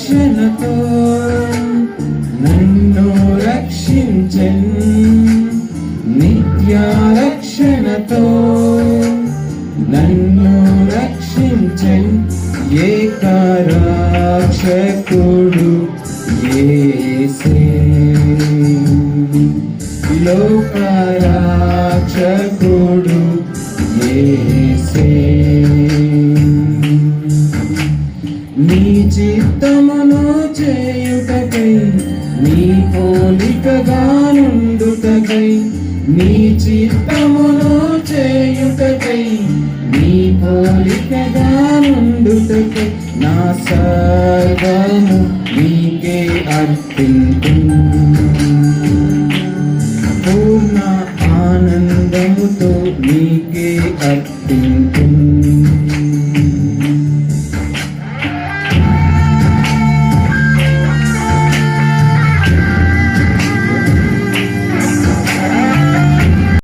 రక్షణతో నన్ను రక్షించెన్, నిత్య రక్షణతో నన్ను రక్షించెన్. ఏకరక్షకుడు యేసే, లోకరక్షకుడు యేసే. నీ చిత్తమును చేయుటకై, నీ పోలికగా నుండుటకై, నీ చిత్తమును చేయుటకై, నీ పోలికగా నుండుటకై, నా సర్వము నీకే అర్పింతును.